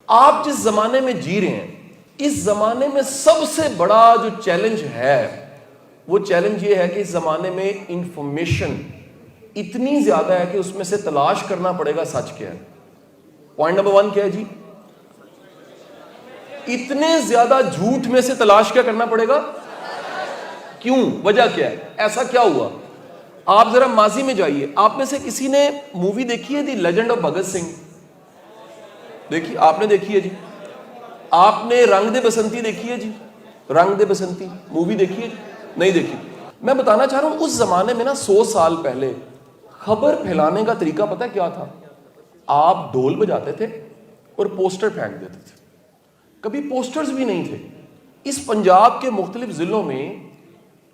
آپ جس زمانے میں جی رہے ہیں اس زمانے میں سب سے بڑا جو چیلنج ہے وہ چیلنج یہ ہے کہ اس زمانے میں انفارمیشن اتنی زیادہ ہے کہ اس میں سے تلاش کرنا پڑے گا سچ کیا ہے. پوائنٹ نمبر 1 کیا ہے جی؟ اتنے زیادہ جھوٹ میں سے تلاش کیا کرنا پڑے گا؟ کیوں؟ وجہ کیا ہے؟ ایسا کیا ہوا؟ آپ ذرا ماضی میں جائیے. آپ میں سے کسی نے مووی دیکھی ہے the legend of Bhagat Singh? دیکھی؟ آپ نے دیکھی ہے جی؟ آپ نے رنگ دے بسنتی دیکھی ہے جی؟ رنگ دے بسنتی مووی دیکھی ہے جی؟ نہیں دیکھی. میں بتانا چاہ رہا ہوں اس زمانے میں نا 100 سال پہلے خبر پھیلانے کا طریقہ پتہ کیا تھا؟ آپ ڈھول بجاتے تھے اور پوسٹر پھینک دیتے تھے. کبھی پوسٹرز بھی نہیں تھے. اس پنجاب کے مختلف ضلعوں میں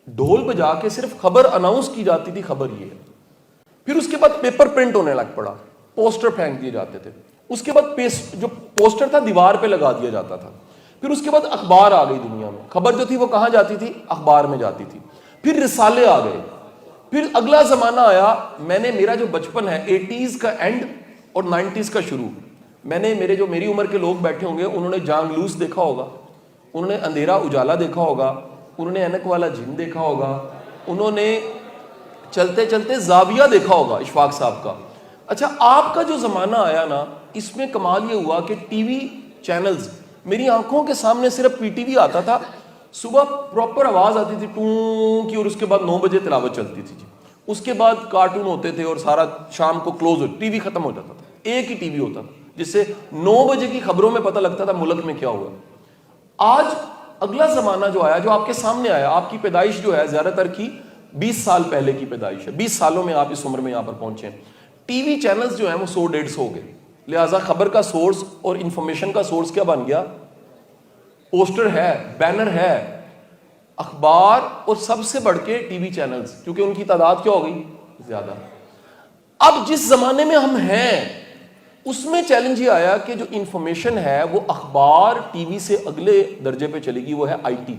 ڈھول بجا کے صرف خبر اناؤنس کی جاتی تھی، خبر یہ ہے. پھر اس کے بعد پیپر پرنٹ ہونے لگ پڑا، پوسٹر پھینک دیے جاتے تھے. اس کے بعد جو پوسٹر تھا دیوار پہ لگا دیا جاتا تھا. پھر اس کے بعد اخبار آ گئی دنیا میں. خبر جو تھی وہ کہاں جاتی تھی؟ اخبار میں جاتی تھی. پھر رسالے آ گئے. پھر اگلا زمانہ آیا. میرا جو بچپن ہے 80s کا اینڈ اور 90s کا شروع، میری عمر کے لوگ بیٹھے ہوں گے، انہوں نے جان لوس دیکھا ہوگا، انہوں نے اندھیرا اجالا دیکھا ہوگا، انہوں نے اینک والا جن دیکھا ہوگا، انہوں نے چلتے چلتے زاویہ دیکھا ہوگا اشفاق صاحب کا. اچھا، آپ کا جو زمانہ آیا نا اس میں کمال یہ ہوا کہ ٹی وی چینلز، میری آنکھوں کے سامنے صرف پی ٹی وی آتا تھا. صبح پراپر آواز آتی تھی ٹوں کی، اور اس کے بعد 9 بجے تلاوت چلتی تھی جی. اس کے بعد کارٹون ہوتے تھے اور سارا شام کو کلوز ہو، ٹی وی ختم ہو جاتا تھا. ایک ہی ٹی وی ہوتا تھا جس سے 9 بجے کی خبروں میں پتہ لگتا تھا ملک میں کیا ہوا. آج اگلا زمانہ جو آیا، جو آپ کے سامنے آیا، آپ کی پیدائش جو ہے زیادہ تر کی 20 سال پہلے کی پیدائش ہے. 20 سالوں میں آپ اس عمر میں یہاں پر پہنچے ہیں. ٹی وی چینلز جو ہیں وہ 100-150 ہو گئے. لہٰذا خبر کا سورس اور انفارمیشن کا سورس کیا بن گیا؟ پوسٹر ہے، بینر ہے، اخبار، اور سب سے بڑھ کے ٹی وی چینلز، کیونکہ ان کی تعداد کیا ہو گئی؟ زیادہ. اب جس زمانے میں ہم ہیں اس میں چیلنج یہ آیا کہ جو انفارمیشن ہے وہ اخبار ٹی وی سے اگلے درجے پہ چلے گی، وہ ہے آئی ٹی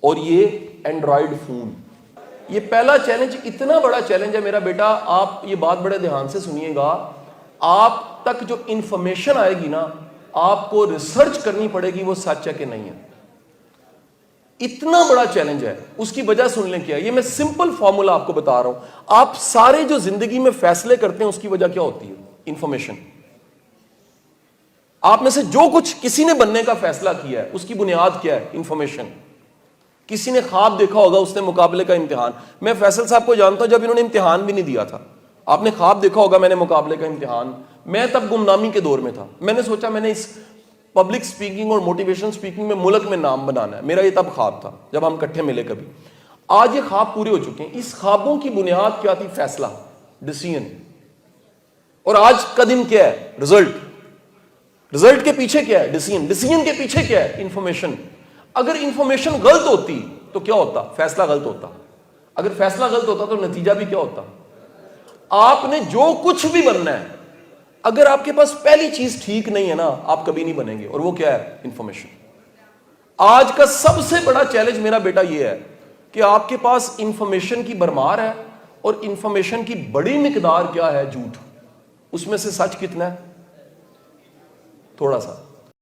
اور یہ اینڈرائڈ فون. یہ پہلا چیلنج اتنا بڑا چیلنج ہے میرا بیٹا، آپ یہ بات بڑے دھیان سے سنیے گا. آپ تک جو انفارمیشن آئے گی نا، آپ کو ریسرچ کرنی پڑے گی وہ سچ ہے کہ نہیں ہے. اتنا بڑا چیلنج ہے. اس کی وجہ سن لیں کیا. یہ میں سمپل فارمولا آپ کو بتا رہا ہوں. آپ سارے جو زندگی میں فیصلے کرتے ہیں اس کی وجہ کیا ہوتی ہے؟ انفارمیشن. آپ میں سے جو کچھ کسی نے بننے کا فیصلہ کیا ہے اس کی بنیاد کیا ہے؟ انفارمیشن. کسی نے خواب دیکھا ہوگا، اس نے مقابلے کا امتحان. میں فیصل صاحب کو جانتا ہوں جب انہوں نے امتحان بھی نہیں دیا تھا. آپ نے خواب دیکھا ہوگا میں نے مقابلے کا امتحان. میں تب گمنامی کے دور میں تھا. میں نے سوچا میں نے اس پبلک سپیکنگ اور موٹیویشن سپیکنگ میں ملک میں نام بنانا ہے. میرا یہ تب خواب تھا جب ہم کٹھے ملے کبھی. آج یہ خواب پورے ہو چکے ہیں. اس خوابوں کی بنیاد کیا تھی؟ فیصلہ، ڈیسیژن. اور آج کا دن کیا ہے؟ رزلٹ. رزلٹ کے پیچھے کیا ہے؟ ڈیسیژن. ڈیسیژن کے پیچھے کیا ہے؟ انفارمیشن. اگر انفارمیشن غلط ہوتی تو کیا ہوتا؟ فیصلہ غلط ہوتا. اگر فیصلہ غلط ہوتا تو نتیجہ بھی کیا ہوتا؟ آپ نے جو کچھ بھی بننا ہے، اگر آپ کے پاس پہلی چیز ٹھیک نہیں ہے نا، آپ کبھی نہیں بنیں گے. اور وہ کیا ہے؟ انفارمیشن. آج کا سب سے بڑا چیلنج میرا بیٹا یہ ہے کہ آپ کے پاس انفارمیشن کی بھرمار ہے، اور انفارمیشن کی بڑی مقدار کیا ہے؟ جھوٹ. اس میں سے سچ کتنا ہے؟ تھوڑا سا.